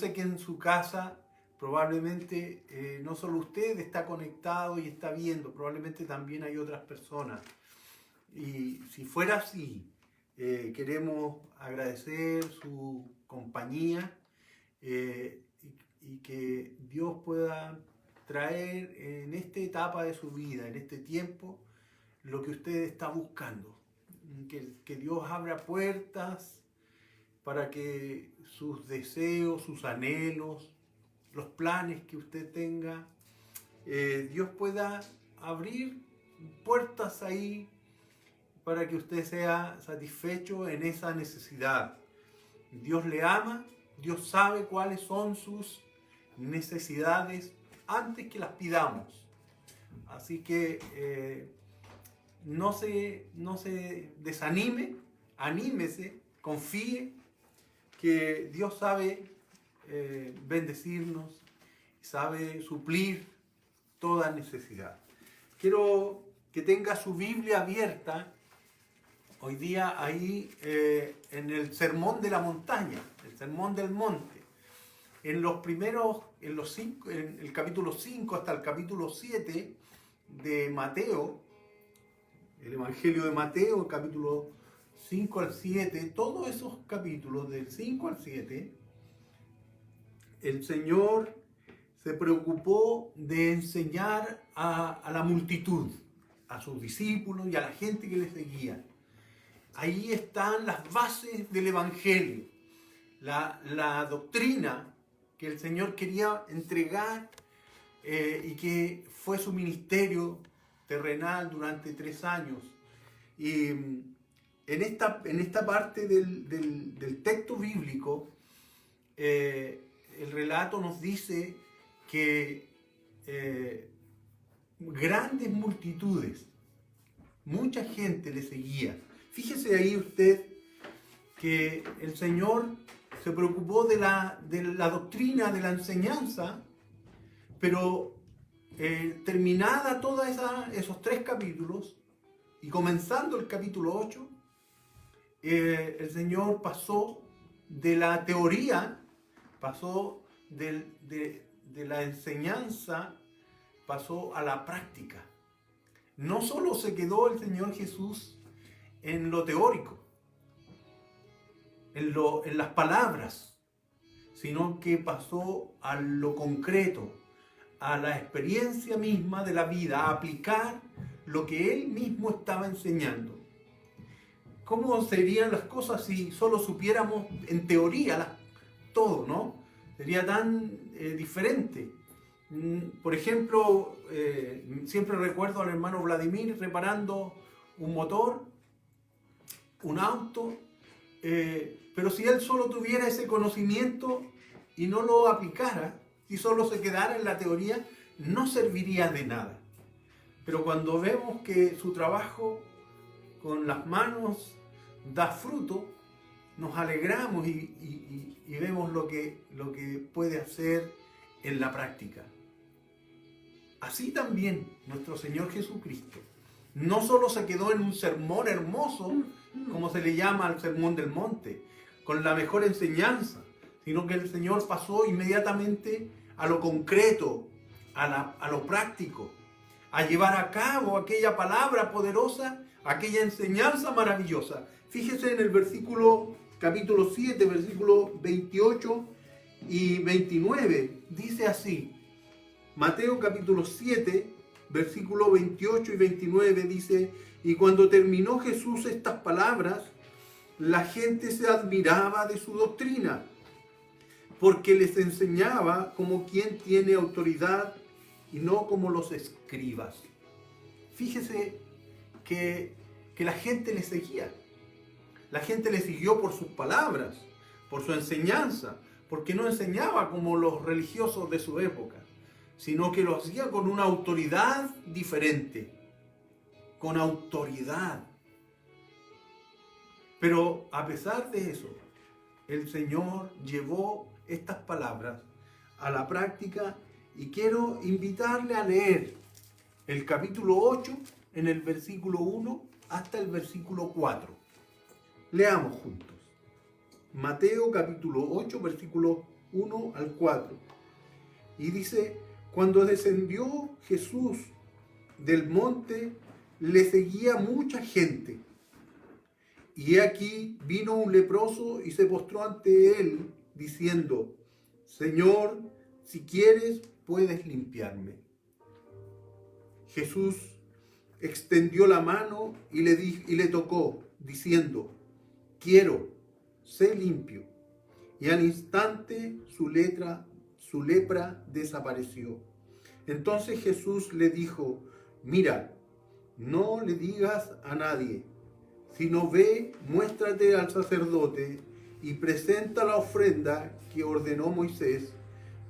sé que en su casa probablemente no solo usted está conectado y está viendo, probablemente también hay otras personas. Y si fuera así, queremos agradecer su compañía y que Dios pueda traer en esta etapa de su vida, en este tiempo, lo que usted está buscando. Que Dios abra puertas para que sus deseos, sus anhelos, los planes que usted tenga, Dios pueda abrir puertas ahí para que usted sea satisfecho en esa necesidad. Dios le ama, Dios sabe cuáles son sus necesidades antes que las pidamos. Así que no se desanime, anímese, confíe que Dios sabe bendecirnos, sabe suplir toda necesidad. Quiero que tenga su Biblia abierta hoy día ahí en el Sermón de la Montaña, el Sermón del Monte. En el capítulo 5 hasta el capítulo 7 de Mateo, el Evangelio de Mateo, el capítulo 5 al 7, todos esos capítulos del 5 al 7, el Señor se preocupó de enseñar a la multitud, a sus discípulos y a la gente que le seguía. Ahí están las bases del Evangelio, la doctrina que el Señor quería entregar y que fue su ministerio terrenal durante 3 años. Y en esta parte del texto bíblico, el relato nos dice que grandes multitudes, mucha gente le seguía. Fíjese ahí usted que el Señor se preocupó de la doctrina, de la enseñanza, pero terminada todos esos 3 capítulos y comenzando el capítulo 8, el Señor pasó de la teoría, pasó de la enseñanza, pasó a la práctica. No solo se quedó el Señor Jesús en lo teórico, en las palabras, sino que pasó a lo concreto, a la experiencia misma de la vida, a aplicar lo que Él mismo estaba enseñando. ¿Cómo serían las cosas si solo supiéramos en teoría todo, no? Sería tan diferente. Por ejemplo, siempre recuerdo al hermano Vladimir reparando un motor, un auto, pero si él solo tuviera ese conocimiento y no lo aplicara, si solo se quedara en la teoría, no serviría de nada. Pero cuando vemos que su trabajo con las manos da fruto, nos alegramos y vemos lo que puede hacer en la práctica. Así también nuestro Señor Jesucristo no solo se quedó en un sermón hermoso, como se le llama al Sermón del Monte, con la mejor enseñanza, sino que el Señor pasó inmediatamente a lo concreto, a lo práctico, a llevar a cabo aquella palabra poderosa, aquella enseñanza maravillosa. Fíjese en el capítulo 7, versículos 28 y 29, dice así, Mateo capítulo 7, versículos 28 y 29 dice, y cuando terminó Jesús estas palabras, la gente se admiraba de su doctrina, porque les enseñaba como quien tiene autoridad y no como los escribas. Fíjese que la gente le seguía. La gente le siguió por sus palabras, por su enseñanza, porque no enseñaba como los religiosos de su época, sino que lo hacía con una autoridad diferente, con autoridad. Pero a pesar de eso, el Señor llevó estas palabras a la práctica y quiero invitarle a leer el capítulo 8 en el versículo 1 hasta el versículo 4. Leamos juntos. Mateo capítulo 8, versículo 1 al 4. Y dice, cuando descendió Jesús del monte, le seguía mucha gente. Y he aquí vino un leproso y se postró ante él, diciendo, Señor, si quieres, puedes limpiarme. Jesús extendió la mano y le tocó, diciendo, quiero, sé limpio. Y al instante su lepra desapareció. Entonces Jesús le dijo, mira, no le digas a nadie, sino ve, muéstrate al sacerdote y presenta la ofrenda que ordenó Moisés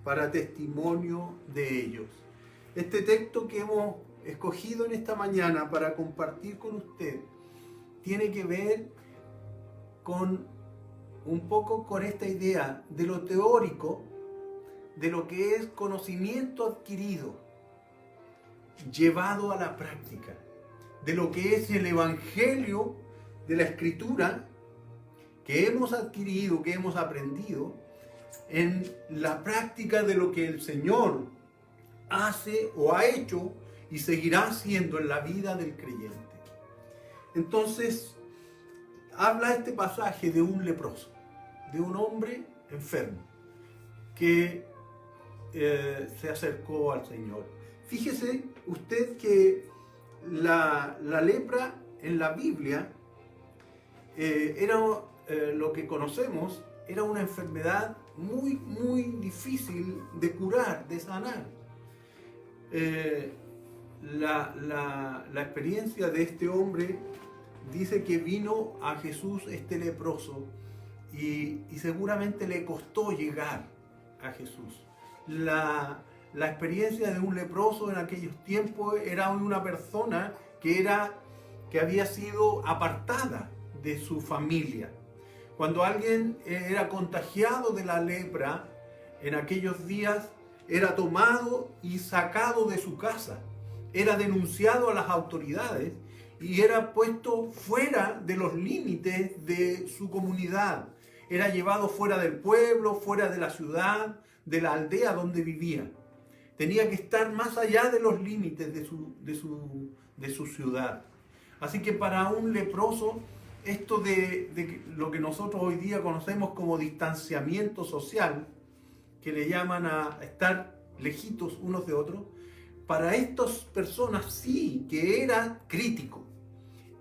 para testimonio de ellos. Este texto que hemos escogido en esta mañana para compartir con usted tiene que ver con un poco con esta idea de lo teórico, de lo que es conocimiento adquirido, llevado a la práctica, de lo que es el evangelio de la Escritura que hemos adquirido, que hemos aprendido en la práctica de lo que el Señor hace o ha hecho y seguirá haciendo en la vida del creyente. Entonces, habla este pasaje de un leproso, de un hombre enfermo que se acercó al Señor. Fíjese usted que la lepra en la Biblia era lo que conocemos, era una enfermedad muy, muy difícil de curar, de sanar. La experiencia de este hombre dice que vino a Jesús este leproso y seguramente le costó llegar a Jesús. La experiencia de un leproso en aquellos tiempos era una persona que había sido apartada de su familia. Cuando alguien era contagiado de la lepra, en aquellos días era tomado y sacado de su casa, era denunciado a las autoridades y era puesto fuera de los límites de su comunidad. Era llevado fuera del pueblo, fuera de la ciudad, de la aldea donde vivía. Tenía que estar más allá de los límites de su ciudad. Así que para un leproso, esto de lo que nosotros hoy día conocemos como distanciamiento social, que le llaman a estar lejitos unos de otros, para estas personas sí que era crítico.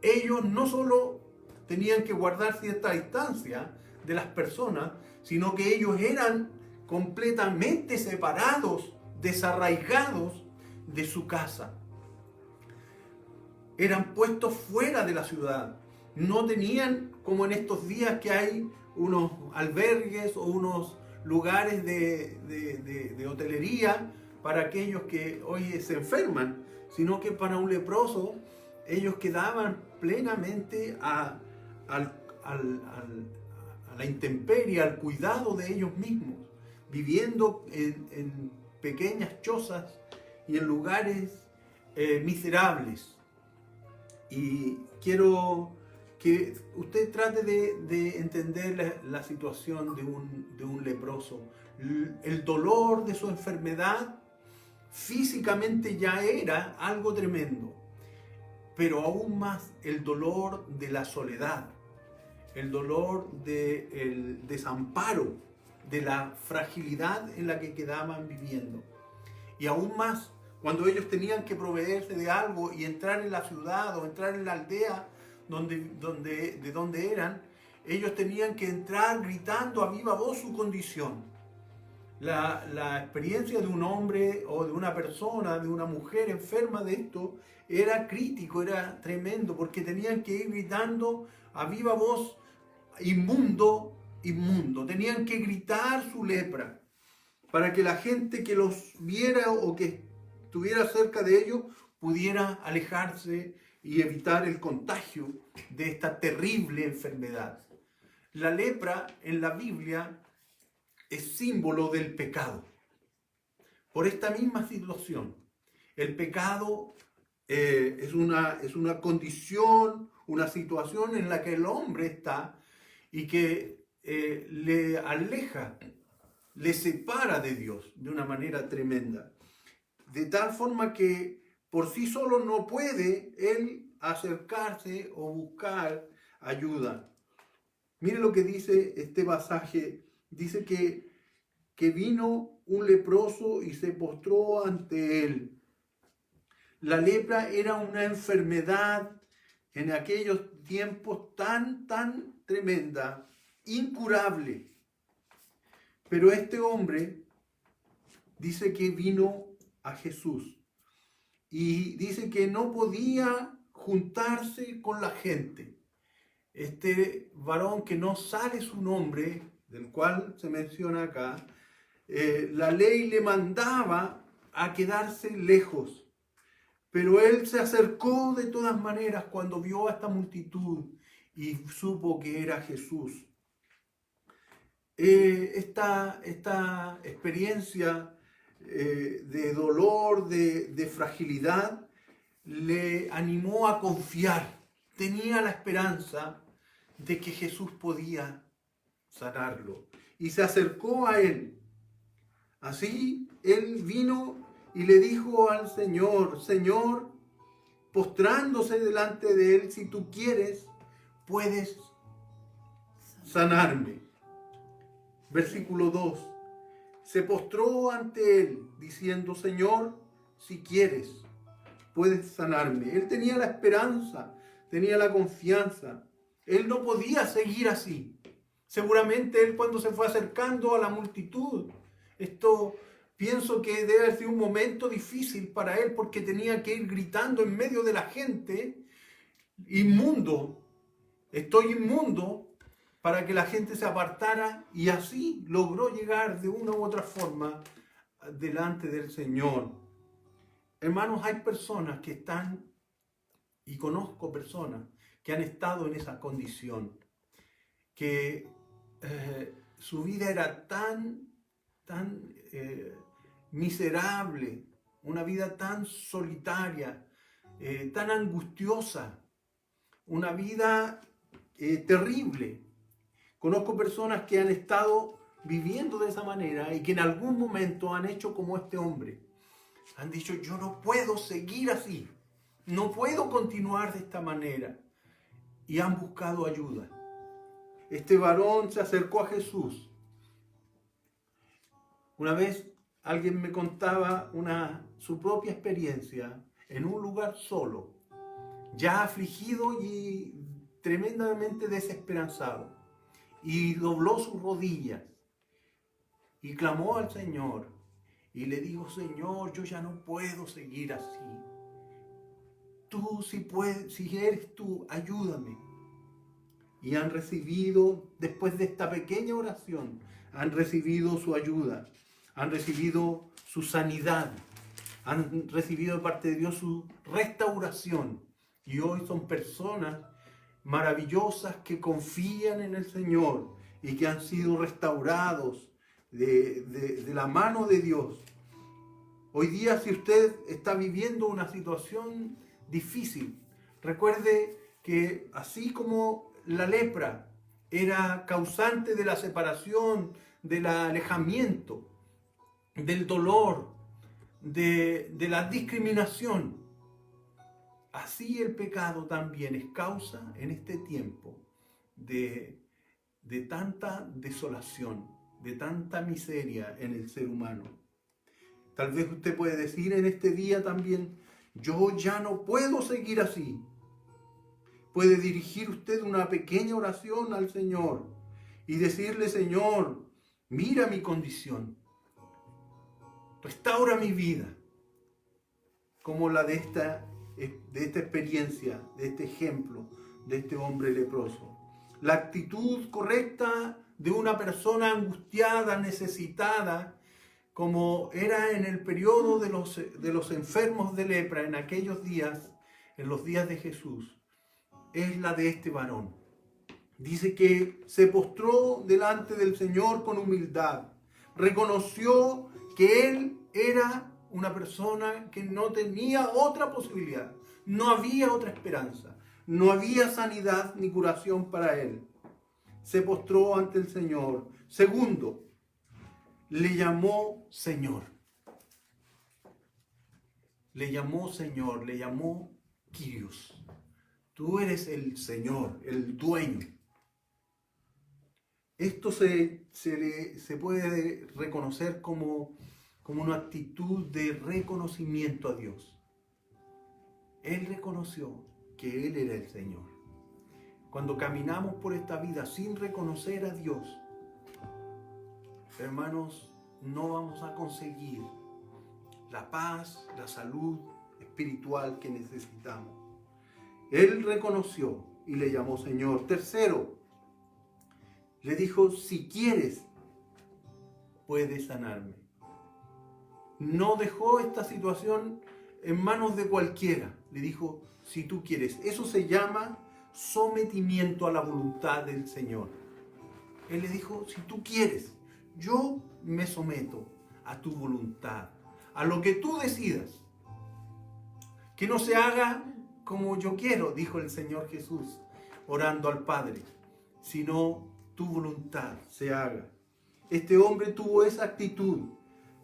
Ellos no solo tenían que guardar cierta distancia de las personas, sino que ellos eran completamente separados, desarraigados de su casa. Eran puestos fuera de la ciudad. No tenían, como en estos días que hay unos albergues o unos lugares de hotelería para aquellos que hoy se enferman, sino que para un leproso ellos quedaban plenamente a la intemperie, al cuidado de ellos mismos, viviendo en pequeñas chozas y en lugares miserables. Y quiero que usted trate de entender la situación de un leproso. El dolor de su enfermedad físicamente ya era algo tremendo, pero aún más el dolor de la soledad, el dolor del desamparo, de la fragilidad en la que quedaban viviendo. Y aún más cuando ellos tenían que proveerse de algo y entrar en la ciudad o entrar en la aldea de donde eran, ellos tenían que entrar gritando a viva voz su condición. La experiencia de un hombre o de una persona, de una mujer enferma de esto, era crítico, era tremendo, porque tenían que ir gritando a viva voz, inmundo, inmundo. Tenían que gritar su lepra para que la gente que los viera o que estuviera cerca de ellos pudiera alejarse y evitar el contagio de esta terrible enfermedad. La lepra en la Biblia es símbolo del pecado. Por esta misma situación, el pecado es una condición, una situación en la que el hombre está y que le aleja le separa de Dios de una manera tremenda. De tal forma que por sí solo no puede él acercarse o buscar ayuda. Mire lo que dice este pasaje. Dice que vino un leproso y se postró ante él. La lepra era una enfermedad en aquellos tiempos tan tremenda, incurable. Pero este hombre dice que vino a Jesús y dice que no podía juntarse con la gente. Este varón, que no sale su nombre, del cual se menciona acá, la ley le mandaba a quedarse lejos. Pero él se acercó de todas maneras cuando vio a esta multitud y supo que era Jesús. Esta experiencia de dolor, de fragilidad, le animó a confiar. Tenía la esperanza de que Jesús podía sanarlo y se acercó a él. Así él vino y le dijo al Señor: Señor, postrándose delante de él, si tú quieres, puedes sanarme. Versículo 2. Se postró ante él, diciendo: Señor, si quieres, puedes sanarme. Él tenía la esperanza, tenía la confianza. Él no podía seguir así. Seguramente él, cuando se fue acercando a la multitud, esto pienso que debe haber sido un momento difícil para él, porque tenía que ir gritando en medio de la gente: inmundo, estoy inmundo, para que la gente se apartara, y así logró llegar de una u otra forma delante del Señor. Hermanos, hay personas que están, y conozco personas que han estado en esa condición, que su vida era tan miserable, una vida tan solitaria, tan angustiosa, una vida terrible. Conozco personas que han estado viviendo de esa manera y que en algún momento han hecho como este hombre. Han dicho: yo no puedo seguir así, no puedo continuar de esta manera. Y han buscado ayuda. Este varón se acercó a Jesús. Una vez alguien me contaba su propia experiencia en un lugar solo, ya afligido y tremendamente desesperanzado. Y dobló sus rodillas y clamó al Señor y le dijo: Señor, yo ya no puedo seguir así. Tú, si puedes, si eres tú, ayúdame. Y han recibido, después de esta pequeña oración, han recibido su ayuda, han recibido su sanidad, han recibido de parte de Dios su restauración. Y hoy son personas maravillosas que confían en el Señor y que han sido restaurados de la mano de Dios. Hoy día, si usted está viviendo una situación difícil, recuerde que así como la lepra era causante de la separación, del alejamiento, del dolor, de la discriminación, así el pecado también es causa en este tiempo de tanta desolación, de tanta miseria en el ser humano. Tal vez usted puede decir en este día también: yo ya no puedo seguir así. Puede dirigir usted una pequeña oración al Señor y decirle: Señor, mira mi condición, restaura mi vida, como la de esta experiencia, de este ejemplo, de este hombre leproso. La actitud correcta de una persona angustiada, necesitada, como era en el periodo de los enfermos de lepra en aquellos días, en los días de Jesús, es la de este varón. Dice que se postró delante del Señor con humildad, reconoció que él era una persona que no tenía otra posibilidad, no había otra esperanza, no había sanidad ni curación para él. Se postró ante el Señor. Segundo, le llamó Señor. Le llamó Señor, le llamó Kyrios. Tú eres el Señor, el dueño. Esto se puede reconocer como una actitud de reconocimiento a Dios. Él reconoció que Él era el Señor. Cuando caminamos por esta vida sin reconocer a Dios, hermanos, no vamos a conseguir la paz, la salud espiritual que necesitamos. Él reconoció y le llamó Señor. Tercero, le dijo, si quieres, puedes sanarme. No dejó esta situación en manos de cualquiera. Le dijo, si tú quieres. Eso se llama sometimiento a la voluntad del Señor. Él le dijo, si tú quieres, yo me someto a tu voluntad, a lo que tú decidas. Que no se haga como yo quiero, dijo el Señor Jesús, orando al Padre, sino tu voluntad se haga. Este hombre tuvo esa actitud.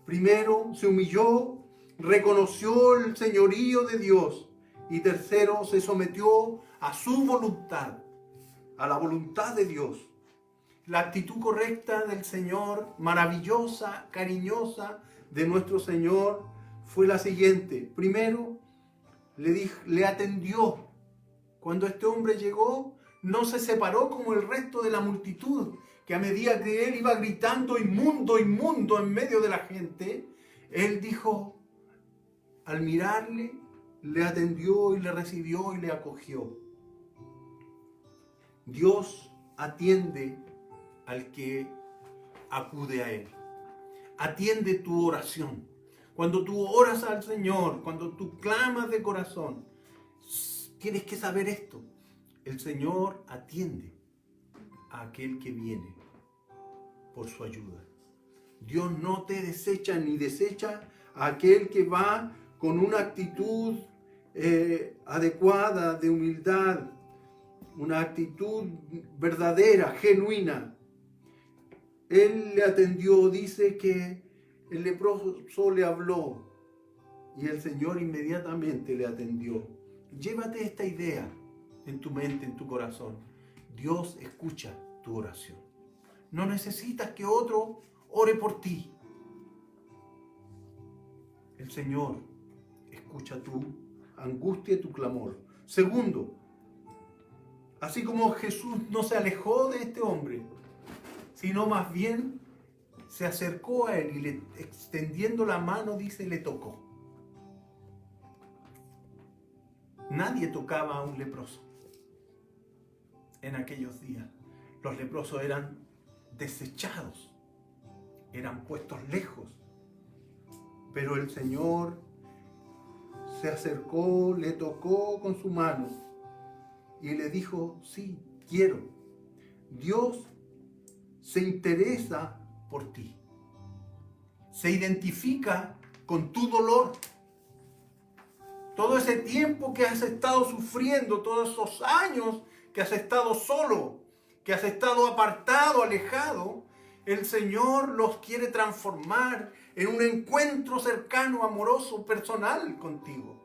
Primero se humilló, reconoció el señorío de Dios y tercero se sometió a su voluntad, a la voluntad de Dios. La actitud correcta del Señor, maravillosa, cariñosa de nuestro Señor, fue la siguiente. Primero, le atendió. Cuando este hombre llegó, no se separó como el resto de la multitud, que a medida que él iba gritando inmundo, inmundo en medio de la gente, él dijo, al mirarle, le atendió y le recibió y le acogió. Dios atiende al que acude a Él. Atiende tu oración. Cuando tú oras al Señor, cuando tú clamas de corazón, tienes que saber esto. El Señor atiende a aquel que viene por su ayuda. Dios no te desecha ni desecha a aquel que va con una actitud adecuada de humildad, una actitud verdadera, genuina. Él le atendió, dice que el leproso le habló y el Señor inmediatamente le atendió. Llévate esta idea en tu mente, en tu corazón. Dios escucha tu oración. No necesitas que otro ore por ti. El Señor escucha tu angustia y tu clamor. Segundo, así como Jesús no se alejó de este hombre, sino más bien se acercó a él y extendiendo la mano, dice, le tocó. Nadie tocaba a un leproso en aquellos días. Los leprosos eran desechados, eran puestos lejos. Pero el Señor se acercó, le tocó con su mano y le dijo, sí, quiero. Dios se interesa por ti. Se identifica con tu dolor. Todo ese tiempo que has estado sufriendo, todos esos años que has estado solo, que has estado apartado, alejado, el Señor los quiere transformar en un encuentro cercano, amoroso, personal contigo.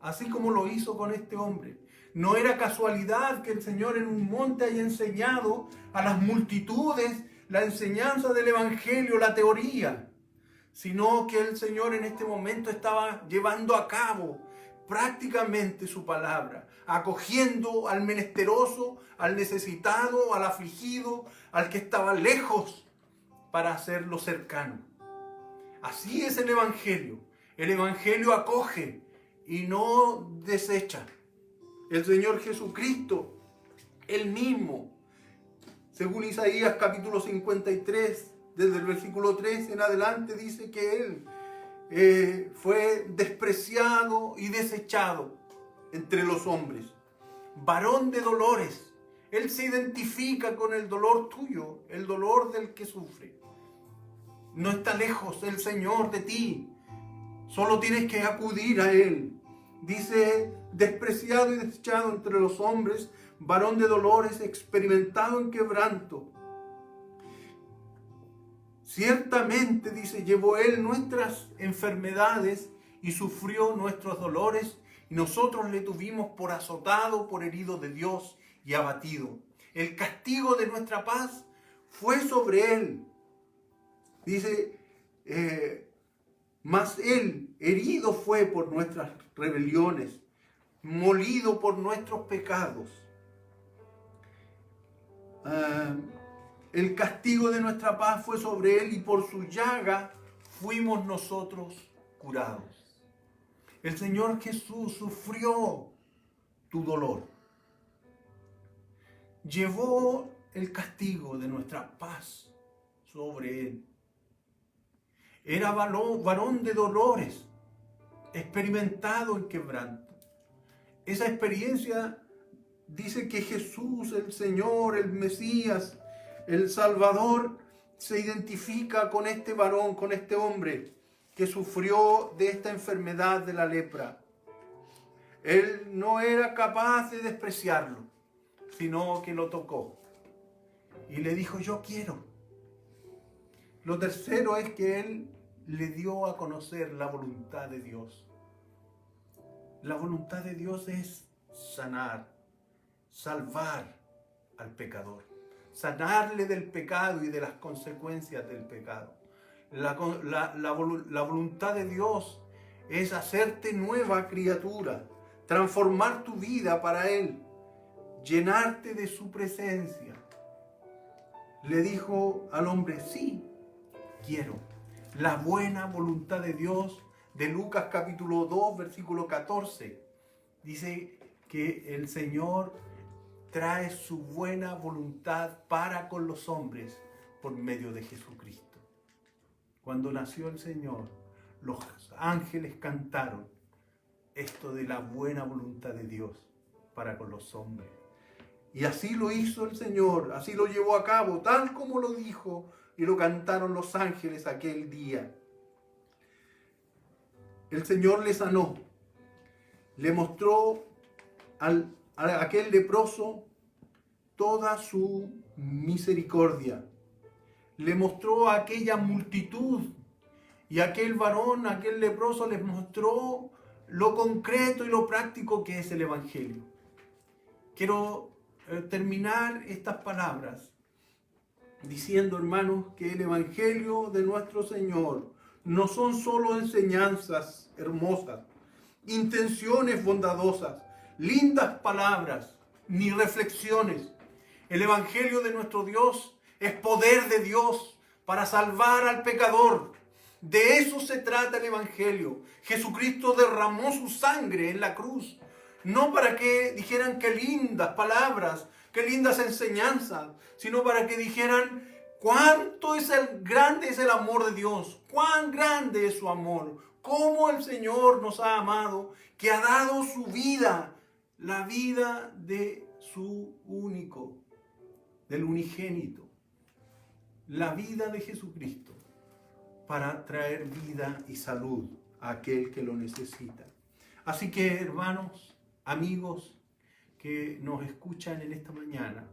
Así como lo hizo con este hombre. No era casualidad que el Señor en un monte haya enseñado a las multitudes la enseñanza del Evangelio, la teoría, sino que el Señor en este momento estaba llevando a cabo prácticamente su palabra, acogiendo al menesteroso, al necesitado, al afligido, al que estaba lejos, para hacerlo cercano. Así es el Evangelio. El Evangelio acoge y no desecha. El Señor Jesucristo, Él mismo, según Isaías capítulo 53, desde el versículo 3 en adelante, dice que Él fue despreciado y desechado entre los hombres. Varón de dolores. Él se identifica con el dolor tuyo, el dolor del que sufre. No está lejos el Señor de ti. Solo tienes que acudir a Él. Dice, despreciado y desechado entre los hombres, varón de dolores, experimentado en quebranto. Ciertamente, dice, llevó Él nuestras enfermedades y sufrió nuestros dolores, y nosotros le tuvimos por azotado, por herido de Dios y abatido. El castigo de nuestra paz fue sobre Él. Dice, mas Él herido fue por nuestras rebeliones, molido por nuestros pecados. El castigo de nuestra paz fue sobre Él y por su llaga fuimos nosotros curados. El Señor Jesús sufrió tu dolor. Llevó el castigo de nuestra paz sobre Él. Era varón de dolores, experimentado en quebranto. Esa experiencia dice que Jesús, el Señor, el Mesías, el Salvador, se identifica con este varón, con este hombre que sufrió de esta enfermedad de la lepra. Él no era capaz de despreciarlo, sino que lo tocó y le dijo: yo quiero. Lo tercero es que Él le dio a conocer la voluntad de Dios. La voluntad de Dios es sanar, salvar al pecador, sanarle del pecado y de las consecuencias del pecado. La voluntad de Dios es hacerte nueva criatura, transformar tu vida para Él, llenarte de su presencia. Le dijo al hombre: sí, quiero. La buena voluntad de Dios, de Lucas capítulo 2, versículo 14, dice que el Señor trae su buena voluntad para con los hombres por medio de Jesucristo. Cuando nació el Señor, los ángeles cantaron esto de la buena voluntad de Dios para con los hombres. Y así lo hizo el Señor, así lo llevó a cabo, tal como lo dijo y lo cantaron los ángeles aquel día. El Señor le sanó, le mostró a aquel leproso toda su misericordia. Le mostró a aquella multitud y aquel varón, aquel leproso, les mostró lo concreto y lo práctico que es el Evangelio. Quiero terminar estas palabras diciendo, hermanos, que el Evangelio de nuestro Señor no son solo enseñanzas hermosas, intenciones bondadosas, lindas palabras, ni reflexiones. El Evangelio de nuestro Dios es poder de Dios para salvar al pecador. De eso se trata el Evangelio. Jesucristo derramó su sangre en la cruz, no para que dijeran qué lindas palabras, qué lindas enseñanzas, sino para que dijeran cuánto grande es el amor de Dios, cuán grande es su amor, cómo el Señor nos ha amado, que ha dado su vida, la vida de su único, del unigénito, la vida de Jesucristo, para traer vida y salud a aquel que lo necesita. Así que, hermanos, amigos que nos escuchan en esta mañana,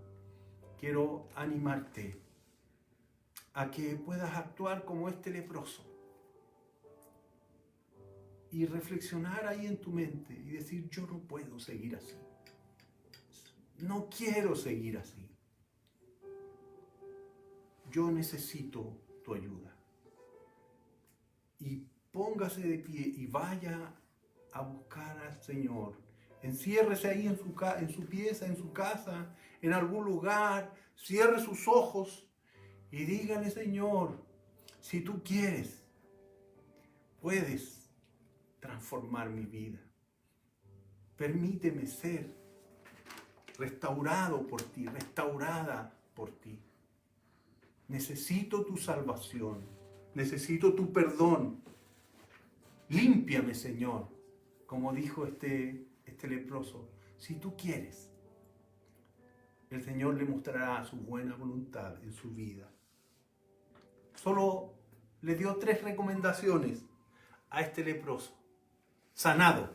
quiero animarte a que puedas actuar como este leproso y reflexionar ahí en tu mente y decir: yo no puedo seguir así, no quiero seguir así, yo necesito tu ayuda. Y póngase de pie y vaya a buscar al Señor. Enciérrese ahí en su pieza, en su casa, en algún lugar. Cierre sus ojos y dígale: Señor, si tú quieres, puedes transformar mi vida. Permíteme ser restaurado por ti, restaurada por ti. Necesito tu salvación, necesito tu perdón. Límpiame, Señor, como dijo este leproso. Si tú quieres, el Señor le mostrará su buena voluntad en su vida. Solo le dio 3 recomendaciones a este leproso, sanado,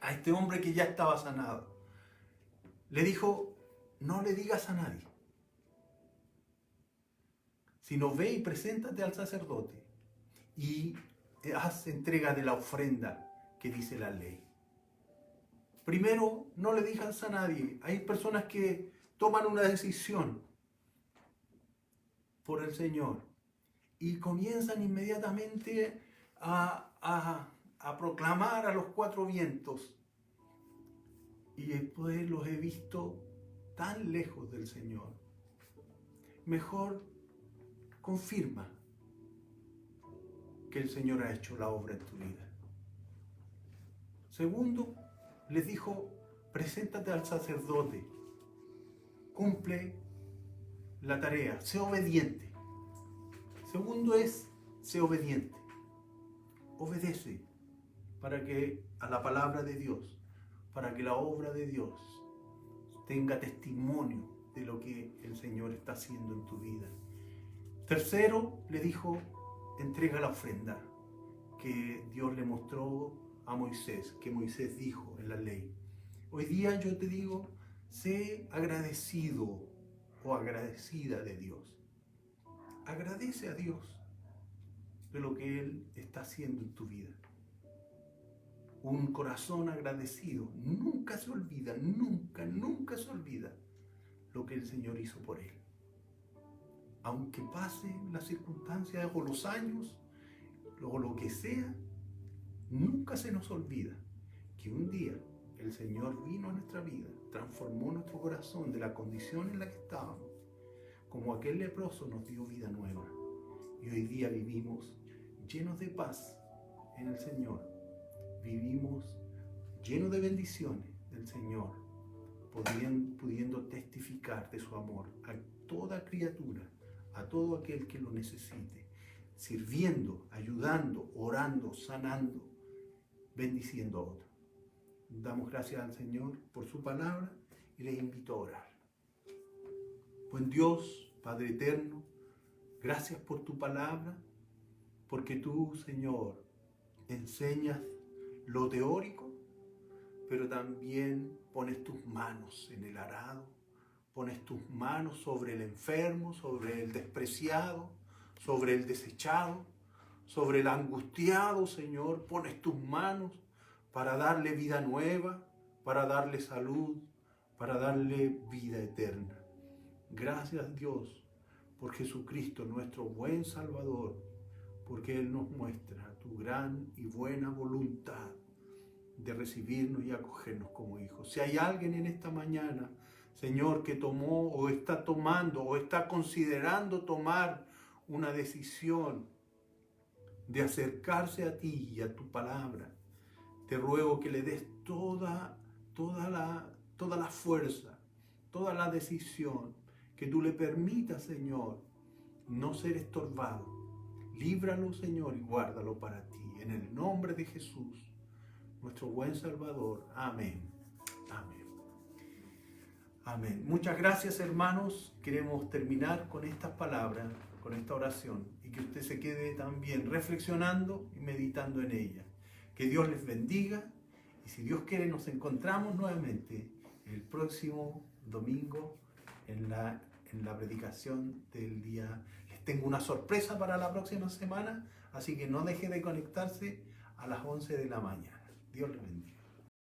a este hombre que ya estaba sanado. Le dijo: no le digas a nadie. sino ve y preséntate al sacerdote y haz entrega de la ofrenda que dice la ley. Primero, no le digas a nadie. Hay personas que toman una decisión por el Señor y comienzan inmediatamente a proclamar a los cuatro vientos. Y después los he visto tan lejos del Señor. Mejor confirma que el Señor ha hecho la obra en tu vida. Segundo, les dijo, preséntate al sacerdote, cumple la tarea, sé obediente. Segundo es, sé obediente. Obedece para que a la palabra de Dios, para que la obra de Dios tenga testimonio de lo que el Señor está haciendo en tu vida. Tercero, le dijo, entrega la ofrenda que Dios le mostró a Moisés, que Moisés dijo en la ley. Hoy día yo te digo, sé agradecido o agradecida de Dios. Agradece a Dios de lo que Él está haciendo en tu vida. Un corazón agradecido nunca se olvida, nunca se olvida lo que el Señor hizo por él. Aunque pasen las circunstancias o los años, o lo que sea, nunca se nos olvida que un día el Señor vino a nuestra vida, transformó nuestro corazón de la condición en la que estábamos. Como aquel leproso nos dio vida nueva. Y hoy día vivimos llenos de paz en el Señor. Vivimos llenos de bendiciones del Señor, pudiendo testificar de su amor a toda criatura, a todo aquel que lo necesite, sirviendo, ayudando, orando, sanando, bendiciendo a otros. Damos gracias al Señor por su palabra y les invito a orar. Buen Dios, Padre eterno, gracias por tu palabra, porque tú, Señor, enseñas lo teórico, pero también pones tus manos en el arado, pones tus manos sobre el enfermo, sobre el despreciado, sobre el desechado, sobre el angustiado, Señor, pones tus manos para darle vida nueva, para darle salud, para darle vida eterna. Gracias, Dios, por Jesucristo, nuestro buen Salvador, porque Él nos muestra tu gran y buena voluntad de recibirnos y acogernos como hijos. Si hay alguien en esta mañana, Señor, que tomó o está tomando o está considerando tomar una decisión de acercarse a ti y a tu palabra, te ruego que le des toda la fuerza, toda la decisión, que tú le permitas, Señor, no ser estorbado. Líbralo, Señor, y guárdalo para ti. En el nombre de Jesús, nuestro buen Salvador. Amén. Amén. Amén. Muchas gracias, hermanos. Queremos terminar con estas palabras, con esta oración, y que usted se quede también reflexionando y meditando en ella. Que Dios les bendiga, y si Dios quiere nos encontramos nuevamente el próximo domingo en la predicación del día. Les tengo una sorpresa para la próxima semana, así que no deje de conectarse a las 11 de la mañana. Dios les bendiga.